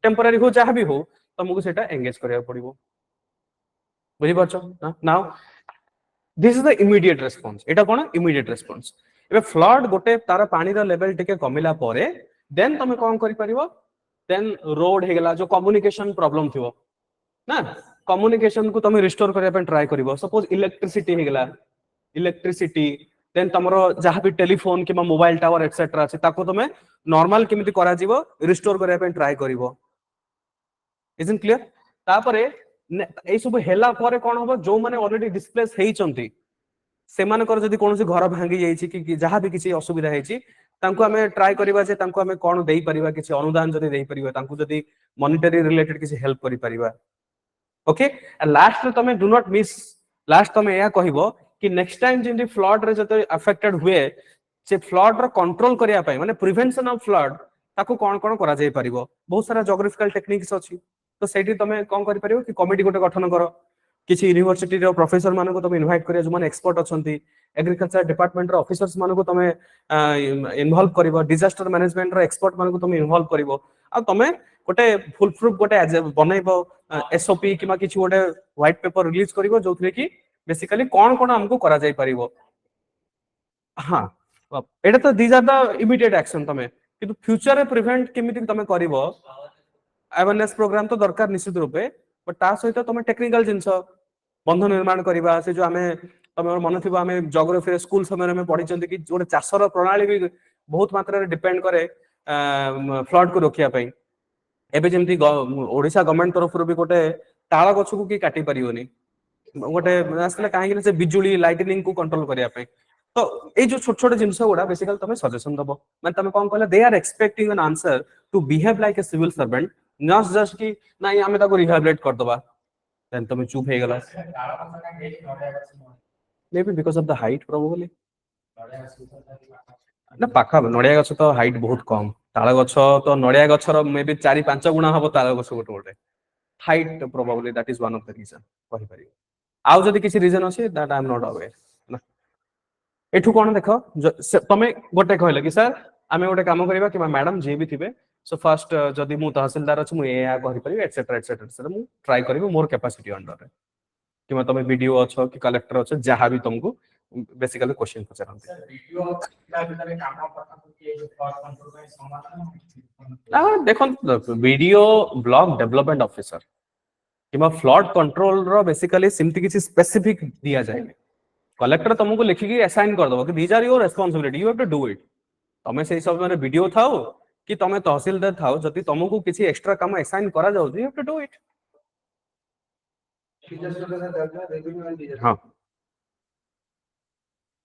टेम्पररी हो जहां भी हो तुमको सेटा एंगेज करिया पड़िबो बुझी पाछो now this is the immediate response Etah cone immediate response एबे फ्लड गोटे तार पानी रो लेवल टिके कमिला परे देन तुम कोन करि परिबो देन रोड हे गेला जो कम्युनिकेशन प्रॉब्लम थिवो ना कम्युनिकेशन को तुम रिस्टोर करिया पे ट्राई करिवो सपोज इलेक्ट्रिसिटी हे गेला इलेक्ट्रिसिटी देन तमरो जहां भी टेलीफोन किबा मोबाइल टावर एटसेट्रा अछि ताको तुम नॉर्मल केमिति करा जीवो रिस्टोर करिया पे ट्राई करिवो इजंट क्लियर तापरे ए सब हेला परे कोन होबो जो माने ऑलरेडी डिस्प्लेस हेई चंती से मानकर जदी कोनोसी घर भांगी जाईछि कि जहां भी किछि असुविधा हेछि तांको हमें ट्राई करिबा जे तांको हमें कोन देई परिबा किछि अनुदान जदी देई परिबा तांको जदी मॉनिटरी रिलेटेड किछि हेल्प करि परिबा ओके लास्ट रे तमे डू नॉट मिस लास्ट तमे या कहिबो कि नेक्स्ट टाइम जेंदी फ्लड रे जते अफेक्टेड हुए से फ्लड रो कंट्रोल करिया पय माने प्रिवेंशन ऑफ फ्लड ताको कोन कोन करा जाय परिबो बहुत सारा जियोग्राफिकल टेक्निक्स अछि तो सेठी तमे कोन करि परिबो कि कमिटी गोटे गठन करो किछि यूनिवर्सिटी रो प्रोफेसर मानको तमे इनवाइट करिया जो माने एक्सपर्ट अछंती एग्रीकल्चर डिपार्टमेंट रो ऑफिसर्स मानको तमे इन्वॉल्व करिवो डिजास्टर मैनेजमेंट रो एक्सपर्ट मानको तमे इन्वॉल्व करिवो आ तमे गोटे फुल प्रूफ गोटे बनैबो एसओपी किमा किछि गोटे व्हाइट पेपर रिलीज करिवो जोथरे कि बेसिकली कोन कोन हमको करा जाय परिवो हां एटा तो these are the immediate action तमे किंतु फ्यूचर रे प्रिवेंट केमिति तमे करिवो अवेयरनेस प्रोग्राम तो दरकार निश्चित रूपे बट ता सहित तमे टेक्निकल जिंस बंध निर्माण करिबा से जो हमें तमे मन थिबो हमें जियोग्राफी स्कूल समय में पढी चंती कि गोटे चासर प्रणाली भी बहुत मात्रा रे डिपेंड करे फ्लड को रोकिया पई एबे जेमती ओडिसा गवर्नमेंट तरफ रो भी गोटे ताळ गछ को की काटी परियोनी गोटे आसले काहे कि से बिजुली लाइटनिंग को कंट्रोल करिया पई तो ए जो छोट छोट जिंस गुडा बेसिकली तमे सजेशन दबो माने तमे कोन कहले they are expecting an answer to behave like a civil servant not just कि नाही हमें ताको रिहैबिलिट कर दबा देन तमे चुप हे गेला may be because of the height probably ना पाखा नडिया गछ तो हाइट बहुत कम ताळ गछ तो नडिया गछर मे बी 4-5 गुणा हबो ताळ गछ गोटे गोटे height probably that is one of the reason कहि परियो आउ जदी किछि रीजन अछि that I am not aware ना एठु कोन देखो तमे गोटे कहले कि सर आमे गोटे काम करिबा कि मैडम जे भी थिबे सो फर्स्ट जदी मु तहसीलदार अछि मु ए कहि परिबे एटसेट्रा एटसेट्रा सर मु ट्राई करिबो मोर कैपेसिटी अंडर रे किमा तमे वीडियो अछो कि कलेक्टर अछो जहां भी तुमको बेसिकली क्वेश्चन पचारंती देखो वीडियो ब्लॉग डेवलपमेंट ऑफिसर किंबा फ्लड कंट्रोल रो बेसिकली सिमती किसी स्पेसिफिक दिया जाए कलेक्टर तुमको लिखिकी असाइन कर दबो कि these are your responsibility you have to do it तमे से सब माने वीडियो थाओ कि तमे तहसीलदार थाओ जति तुमको किसी एक्स्ट्रा काम असाइन करा जाउ you have to do it हां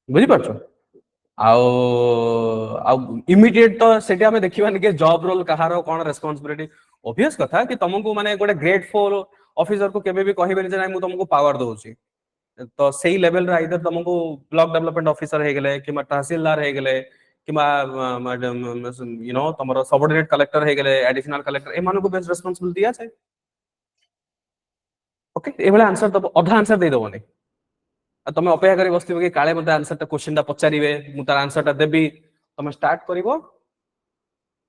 बुझी पाछो आउ आउ इमीडिएट तो सेठी हमें देखिबानी के जॉब रोल कहारो कोन रेस्पोंसिबिलिटी ऑब्वियस कथा कि तुमको माने गोटे ग्रेटफुल ऑफिसर को केबे भी कहिबेनी जे नाही मु तुमको पावर दोउची तो सही लेवल रे आइदर तुमको ब्लॉक डेवलपमेंट ऑफिसर हे गेले कि तहसीलदार हे गेले कि यू नो तमरो सबऑर्डिनेट कलेक्टर हे गेले एडिशनल कलेक्टर ए मानको बेस्ट रेस्पोंसिबिलिटी दिया छै ओके ए वाला आंसर तो अधा आंसर दे दबोनी तुम अपेक्षा करी बसथिबो कि काले मते आंसर ता क्वेश्चन ता पचारिबे मु तार आंसर ता देबी तुम स्टार्ट करिवो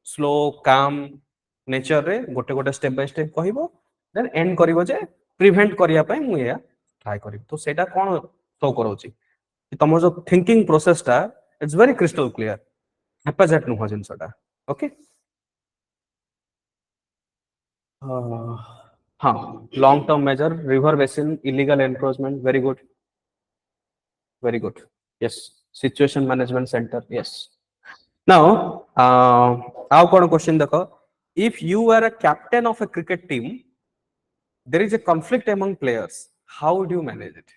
स्लो काम नेचर रे गोटे गोटे स्टेप बाय स्टेप कहिवो देन एंड करिवो जे प्रिवेंट करिया पय मु या ट्राई करिवो तो सेटा कोन शो करोची कि तुम जो थिंकिंग प्रोसेस ता इट्स वेरी क्रिस्टल क्लियर हैप्पीजेट नु हो जिनसटा ओके हाँ long term major river basin illegal encroachment very good yes situation management centre yes now आउ कोन क्वेश्चन देखो if you are a captain of a cricket team there is a conflict among players how would you manage it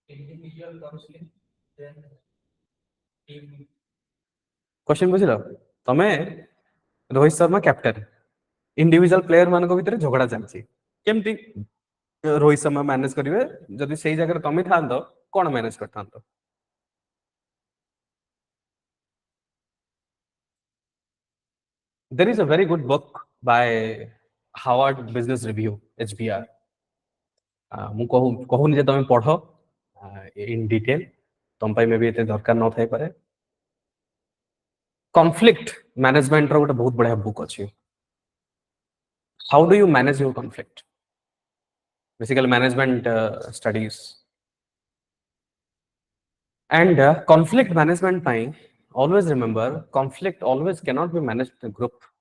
individual counseling then team question बुझिलो तमे Rohit Sharma captain individual player मान भीतर झगड़ा चलछि केमती Rohit Sharma manage करिवे जदि सेही जगह तमे थांतो कोन manage करथांतो there is a very good book by Harvard Business Review HBR मु कहूनी जे तमे पढ़ो इन डिटेल तुम पाई मे भी एते दरकार न थाई पारे कॉन्फ्लिक्ट मैनेजमेंट रो गोटे बहुत बढ़िया बुक अछि how do you manage your conflict basically management studies and conflict management pi always remember conflict always cannot be managed in group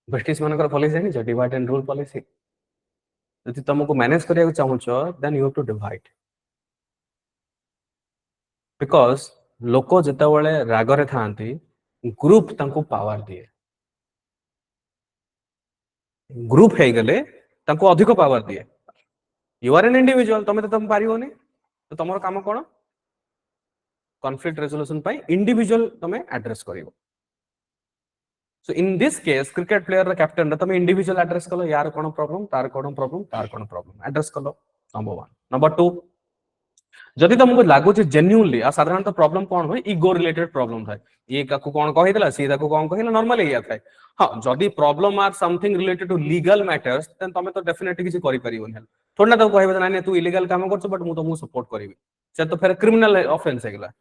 British मानकर पॉलिसी है नहीं डिवाइड एंड रूल पॉलिसी यदि तुमको manage करिया चाहूचो then you have to divide because लोक जितेबाला रागरे थांती ग्रुप तांको पावर दिए ग्रुप है गले तांको अधिक पावर दिए यू आर एन इंडिविजुअल तमे तो तुम पारिबोनी तो तमरो काम कोन कॉन्फ्लिक्ट रेजोल्यूशन पाई इंडिविजुअल तमे एड्रेस करिवो so in this case cricket player captain तमे इंडिविजुअल एड्रेस कलो यार कोन प्रॉब्लम तार प्रॉब्लम एड्रेस कलो नंबर 1 नंबर 2 जदि तुमको लागु जे जेन्युइनली आ साधारणतः प्रॉब्लम कोन होय ईगो रिलेटेड प्रॉब्लम थाय ये काकू कोन कहितला सी ताकू कोन कहिला नॉर्मल एया थाय हां जदि problem are something related to legal matters then तमे तो डेफिनेटली किछि करि परिबोन हेल थोड़ा ना तो कहबे ना तू इलीगल काम करछ बट मु तुमको सपोर्ट करिवि से तो फिर क्रिमिनल ऑफेंस हेगला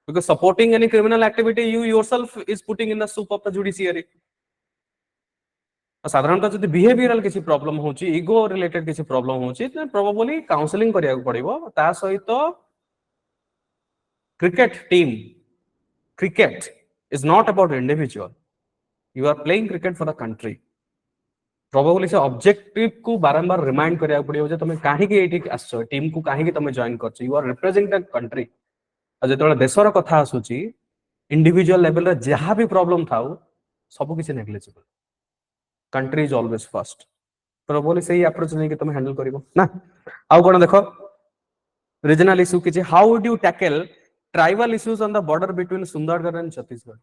because supporting any criminal activity you yourself is putting in the soup of the judiciary साधारणतः जदि बिहेवियरल किसी प्रॉब्लम होची ईगो रिलेटेड किसी प्रॉब्लम होची तो प्रोबेबली काउंसलिंग करिया पड़िबो ता सहित cricket team cricket is not about individual you are playing cricket for the country probably से ऑब्जेक्टिव को बारंबार रिमाइंड करिया पड़ियो जे तमे काहे के एटी आछो टीम को काहे के तमे जॉइन करछ you are representing the country आ जेतोला देशर कथा आसुची इंडिविजुअल लेवल रे जहां भी प्रॉब्लम थाउ सब किछि negligible country is always first probably सही अप्रोच नै के तमे हैंडल करिवो ना आउ कोन देखो रीजनल इशू किछि how would you tackle tribal issues on the border between Sundargarh and Chhattisgarh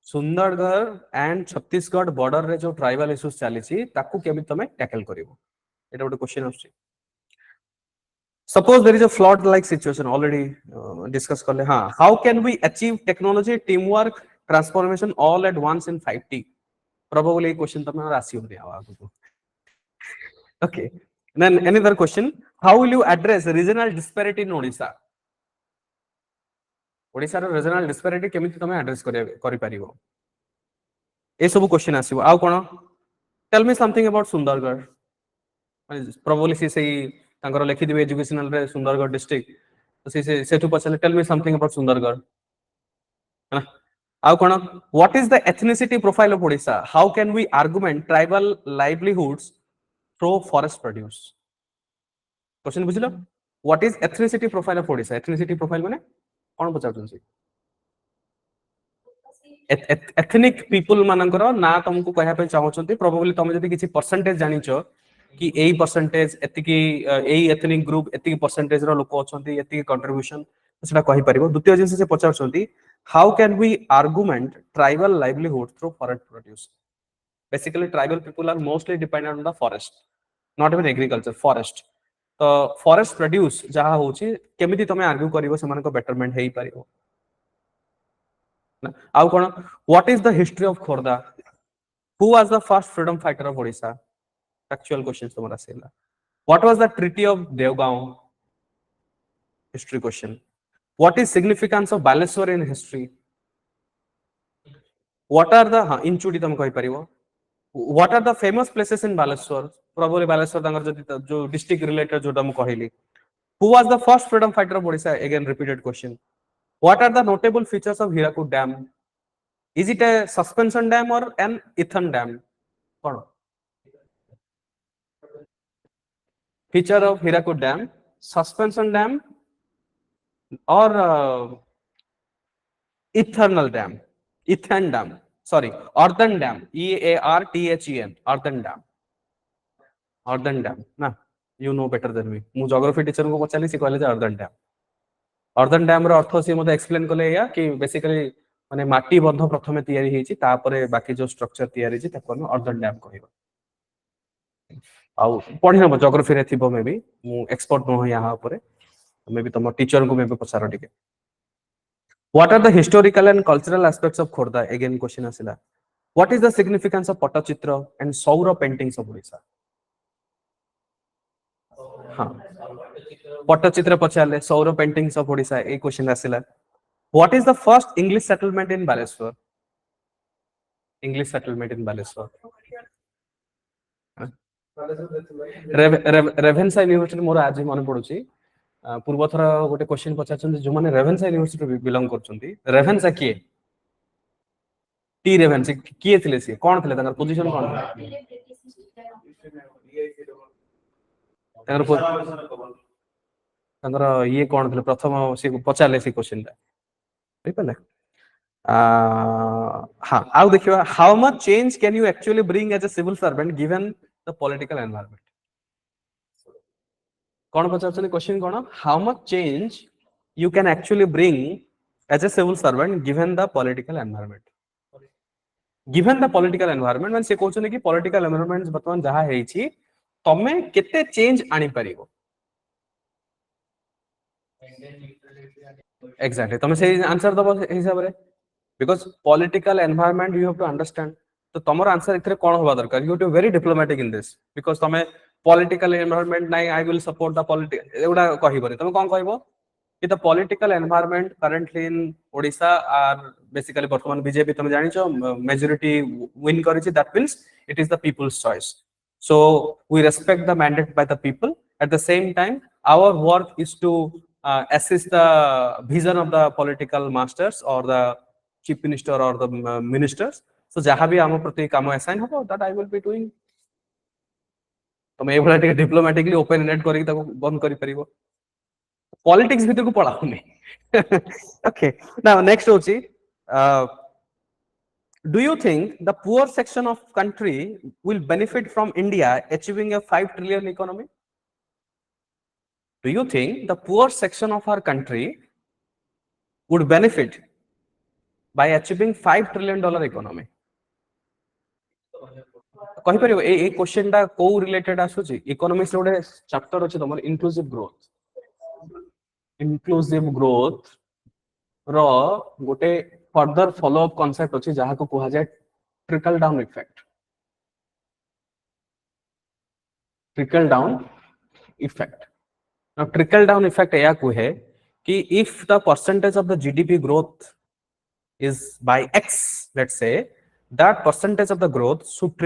Sundargarh and Chhattisgarh border रे जो ट्राइबल इश्यूज चलीछि ताकू केबि तमे टैकल करिवो एटा गोटे क्वेश्चन आछी suppose there is a flood like situation already discuss करले हां how can we achieve technology teamwork transformation all at once in 5T probably question तमे राशि होने आवा को okay then another question how will you address regional disparity in Odisha Odisha रो regional disparity केमिति तमे एड्रेस करि परिबो ए सब क्वेश्चन आसीबो आ कोन tell me something about Sundargarh probably से तांकर लिखि दिबे एजुकेशनल रे सुंदरगढ़ डिस्ट्रिक्ट तो से सेठु पछले tell me something about Sundargarh है ना आउ कोन what is the ethnicity profile of Odisha how can we argument tribal livelihoods through forest produce question बुझिलो what is ethnicity profile of Odisha ethnicity profile माने कोन पचाउछन से एथनिक पीपल मानकर ना तुमको कहया पे चाहउछंती प्रोबेबली तुम जदी किछि परसेंटेज जानिछो कि एई परसेंटेज एतिकी एई एथनिक ग्रुप एतिकी परसेंटेज रो लोक अछंती एतिकी कंट्रीब्यूशन सेटा कहि परिबो द्वितीय जिंस से पचाउछंती how can we argument tribal livelihood through forest produce basically tribal people are mostly dependent on the forest not even agriculture forest तो फॉरेस्ट प्रोड्यूस जहा होची केमिति तमे आर्ग्यू करिवो समान को बेटरमेंट हेई परिबो आउ कोन what is the history of Khordha who was the first freedom fighter of Odisha factual questions तुम्हारा सेला what was the treaty of Deogaon history question what is significance of Baleshwar in history what are the इंचुडी तुम कहि परिबो what are the famous places in Baleshwar probably Baleshwar तांगर जदी जो district related जोटा हम कहिली who was the first freedom fighter of Odisha again repeated question what are the notable features of Hirakud dam is it a suspension dam or an earthen dam kon feature of hirakud dam suspension dam or eternal dam earthen dam sorry earthen dam earthen dam na you know better than me mu geography teacher को पचाली से कहले earthen dam earthen dam रो अर्थ से मते explain कले या कि basically माने माटी बंध प्रथमे तयारी हेची तापरे बाकी जो स्ट्रक्चर तयारी हेची ताको हम अर्धन डैम कहबा आउ पढिनो ज्योग्राफी रे थिबो मे बी मु एक्सपर्ट न हो यहाँ ऊपर मे बी तुम टीचर को मे बी पचारो टिके what are the historical and cultural aspects of Khordha again question आसिला what is the significance of Pattachitra and Saura paintings of Odisha हां पट्टचित्र पचाले सौर पेंटिंग्स ऑफ ओडिशा ए क्वेश्चन आसिला What is the first English settlement in Baleshwar? English settlement in Baleshwar. Ravenshaw university मोर आज मन पडुची पूर्व थर गोटे क्वेश्चन पचाचन जो माने रेभेन्सा यूनिवर्सिटी बिलोंग करचंती रेभेन्सा किए टी रेभेन्सा किए थिले से कोन थिले तंगर पोजीशन कोन तंगर ये कोन थिले प्रथम से पचाले से क्वेश्चन टा हाँ आउ देखियो how much change can you actually bring as a civil servant given the political environment कौन पचारछन क्वेश्चन कोन how much change you can actually bring as a civil servant given the political environment given the political environment माने से कहछन कि political environment बर्तमान जहा हेछि तमे केते चेंज आनी परिबो exactly तुम से आंसर दबो हिसाब रे because political environment you have to understand तो तमर आंसर एकरे कोन होबा दरकार you have to be very diplomatic in this because तमे political environment नाही I will support the political एउडा कहिबोनी तमे कोन कहिबो कि the political environment currently in Odisha are basically वर्तमान बीजेपी तुम जानि छो majority win करिछि that means it is the people's choice so we respect the mandate by the people at the same time our work is to assist the vision of the political masters or the chief minister or the ministers so jaha bhi amo prati kamo assign hobo that I will be doing tome evola tik diplomatically open ended kari taku band kari paribo politics bhitor ku palauni okay now next hochi do you think the poor section of country will benefit from India achieving a 5 trillion economy do you think the poor section of our country would benefit by achieving $5 trillion economy कहि परिबो ए question टा को related आसुची economics रोडे chapter अछि तमर inclusive growth रो गोटे further follow up concept अछि जहा को कहा जाय trickle down effect now trickle down effect या को है कि if the percentage of the GDP growth is by X let's say that percentage of the growth should